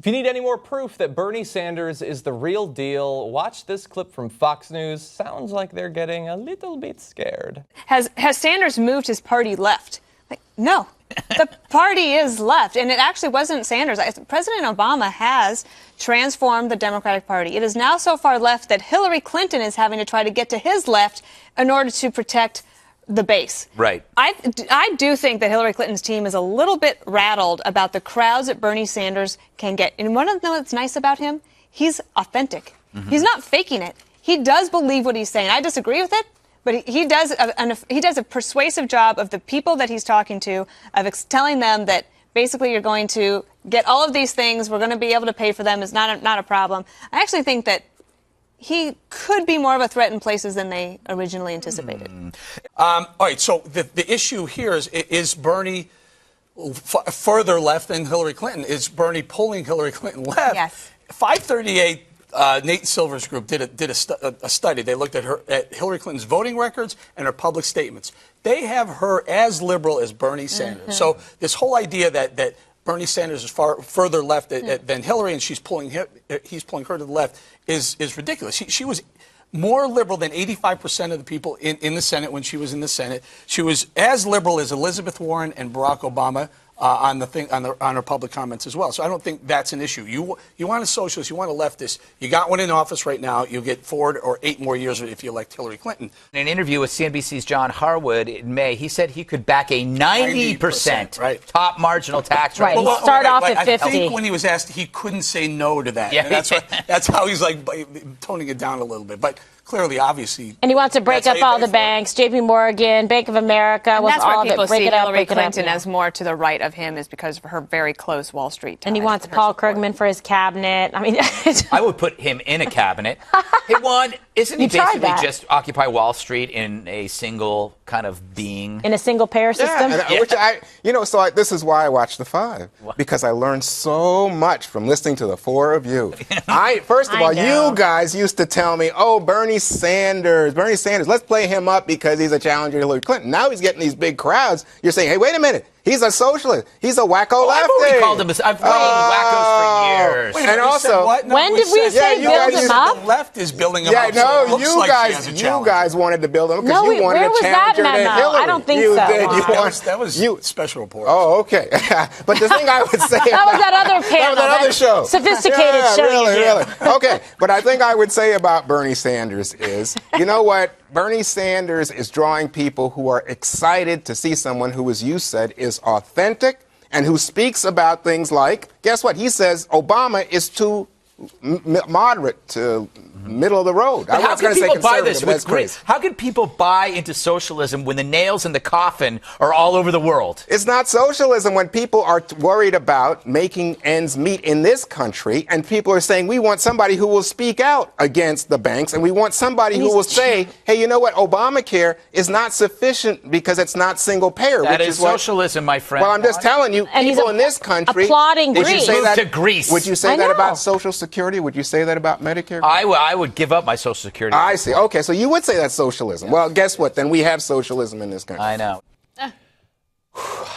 If you need any more proof that Bernie Sanders is the real deal, watch this clip from Fox News. Sounds like they're getting a little bit scared. Has Sanders moved his party left? No, the party is left. And it actually wasn't Sanders. President Obama has transformed the Democratic Party. It is now so far left that Hillary Clinton is having to try to get to his left in order to protect the base. Right. I do think that Hillary Clinton's team is a little bit rattled about the crowds that Bernie Sanders can get. And one of the things that's nice about him, he's authentic. Mm-hmm. He's not faking it. He does believe what he's saying. I disagree with it, but he does a persuasive job of the people that he's talking to, of telling them that basically you're going to get all of these things. We're going to be able to pay for them. It's not a problem. I actually think that he could be more of a threat in places than they originally anticipated. All right, so the issue here is Bernie further left than Hillary Clinton? Is Bernie pulling Hillary Clinton left? Yes. 538, Nate Silver's group did a study. They looked at Hillary Clinton's voting records and her public statements. They have her as liberal as Bernie Sanders. Mm-hmm. So this whole idea that Bernie Sanders is further left than Hillary, and he's pulling her to the left is ridiculous. She was more liberal than 85% of the people in the Senate when she was in the Senate. She was as liberal as Elizabeth Warren and Barack Obama on her public comments as well. So I don't think that's an issue. You want a socialist, you want a leftist. You got one in office right now. You'll get 4 or 8 more years if you elect Hillary Clinton. In an interview with CNBC's John Harwood in May, he said he could back a 90% right. top marginal tax rate. Right. Well, start off at 50. I think when he was asked, he couldn't say no to that. Yeah. And that's how he's like toning it down a little bit. But clearly, obviously, and he wants to break up all the banks, J.P. Morgan, Bank of America, and wants that's all why people of it. Break see it up, Hillary break it up, Clinton as more to the right of him is because of her very close Wall Street ties. And he wants Paul Krugman for his cabinet. I mean, I would put him in a cabinet. Hey, Juan, isn't he basically just Occupy Wall Street in a single kind of being? In a single payer system? Yeah, this is why I watch The Five, because I learned so much from listening to the four of you. First of all, you guys used to tell me, oh, Bernie Sanders, let's play him up because he's a challenger to Hillary Clinton. Now he's getting these big crowds. You're saying, hey, wait a minute. He's a socialist. He's a wacko lefty. I've already called him. I've called wackos for years. And also, when did we say build him up? The left is building him up. Yeah, no, so you guys wanted to build him because you wanted where a was challenger that to memo? Hillary. I don't think you so. Did. That was special report. Oh, okay. But the thing I would say that was that other panel. That was another show. Sophisticated show. Really. Okay, but I think I would say about Bernie Sanders is, you know what? Bernie Sanders is drawing people who are excited to see someone who, as you said, is authentic and who speaks about things like, guess what? He says Obama is too moderate to middle of the road. But how can people buy this with grace? How can people buy into socialism when the nails in the coffin are all over the world? It's not socialism when people are worried about making ends meet in this country, and people are saying we want somebody who will speak out against the banks, and we want somebody who will say, hey, you know what? Obamacare is not sufficient because it's not single payer. That is socialism, my friend. Well, I'm just telling you, and people in this country applauding Greece. Move to Greece. Would you say that about Social Security? Would you say that about Medicare? I would give up my Social Security. I see. Okay, so you would say that's socialism. Well, guess what? Then we have socialism in this country. I know.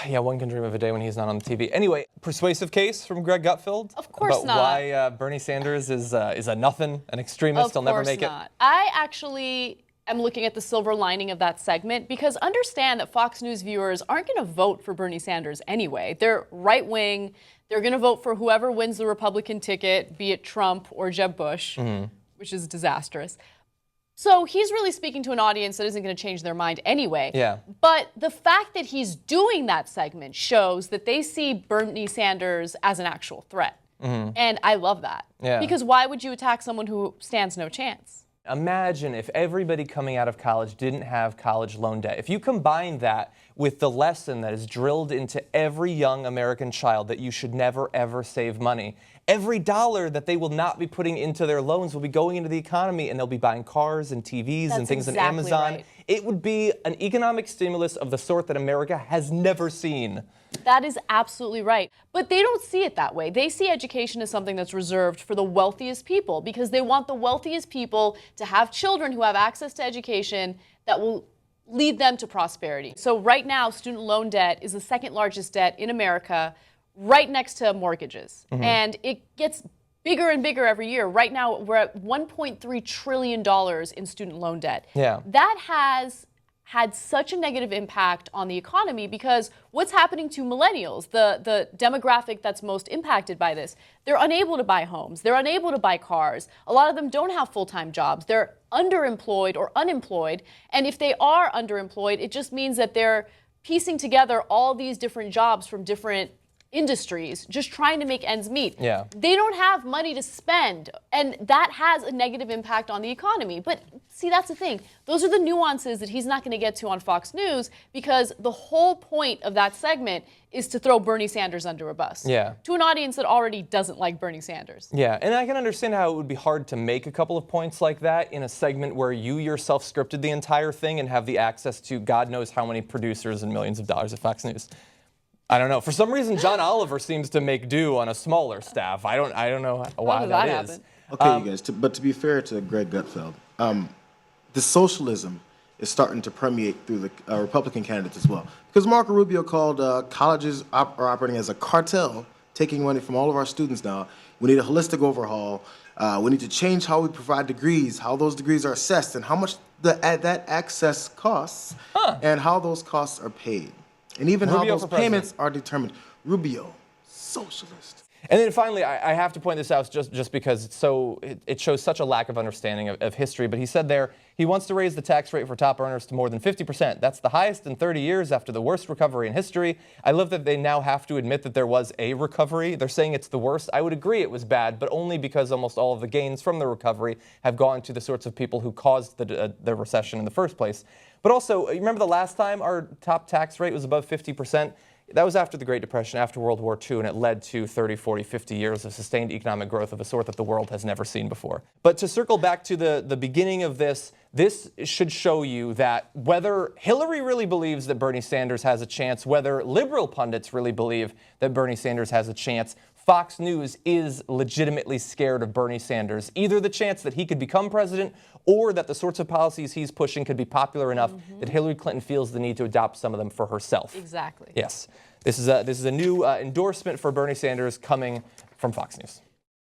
Yeah, one can dream of a day when he's not on the TV. Anyway, persuasive case from Greg Gutfeld? Of course about not. Why Bernie Sanders is a nothing, an extremist, he'll never make it. I actually am looking at the silver lining of that segment because understand that Fox News viewers aren't going to vote for Bernie Sanders anyway. They're right-wing. They're going to vote for whoever wins the Republican ticket, be it Trump or Jeb Bush, which is disastrous. So he's really speaking to an audience that isn't going to change their mind anyway. Yeah. But the fact that he's doing that segment shows that they see Bernie Sanders as an actual threat. And I love that. Yeah. Because why would you attack someone who stands no chance? Imagine if everybody coming out of college didn't have college loan debt. If you combine that with the lesson that is drilled into every young American child that you should never, ever save money, every dollar that they will not be putting into their loans will be going into the economy, and they'll be buying cars and TVs and things on Amazon. Right. It would be an economic stimulus of the sort that America has never seen. That is absolutely right. But they don't see it that way. They see education as something that's reserved for the wealthiest people because they want the wealthiest people to have children who have access to education that will lead them to prosperity. So right now, student loan debt is the second largest debt in America, right next to mortgages. And it gets bigger and bigger every year. Right now, we're at $1.3 trillion in student loan debt. Yeah. That has had such a negative impact on the economy because what's happening to millennials, the demographic that's most impacted by this, they're unable to buy homes, they're unable to buy cars. A lot of them don't have full-time jobs. They're underemployed or unemployed. And if they are underemployed, it just means that they're piecing together all these different jobs from different industries, just trying to make ends meet. Yeah. They don't have money to spend, and that has a negative impact on the economy. But see, that's the thing. Those are the nuances that he's not going to get to on Fox News because the whole point of that segment is to throw Bernie Sanders under a bus. Yeah. To an audience that already doesn't like Bernie Sanders. Yeah, and I can understand how it would be hard to make a couple of points like that in a segment where you yourself scripted the entire thing and have the access to God knows how many producers and millions of dollars at Fox News. I don't know. For some reason, John Oliver seems to make do on a smaller staff. I don't know why did that that is. happen? Okay, you guys, but to be fair to Greg Gutfeld, the socialism is starting to permeate through the Republican candidates as well. Because Marco Rubio called colleges are operating as a cartel, taking money from all of our students now. We need a holistic overhaul. We need to change how we provide degrees, how those degrees are assessed, and how much that access costs, and how those costs are paid. And even Rubio how those for president. payments are determined. Rubio, socialist. And then finally, I have to point this out just because it shows such a lack of understanding of history. But he said there he wants to raise the tax rate for top earners to more than 50%. That's the highest in 30 years after the worst recovery in history. I love that they now have to admit that there was a recovery. They're saying it's the worst. I would agree it was bad, but only because almost all of the gains from the recovery have gone to the sorts of people who caused the recession in the first place. But also, you remember the last time our top tax rate was above 50%? That was after the Great Depression, after World War II, and it led to 30, 40, 50 years of sustained economic growth of a sort that the world has never seen before. But to circle back to the beginning of this should show you that whether Hillary really believes that Bernie Sanders has a chance, whether liberal pundits really believe that Bernie Sanders has a chance, Fox News is legitimately scared of Bernie Sanders, either the chance that he could become president or that the sorts of policies he's pushing could be popular enough that Hillary Clinton feels the need to adopt some of them for herself. Exactly. Yes. This is a new endorsement for Bernie Sanders coming from Fox News.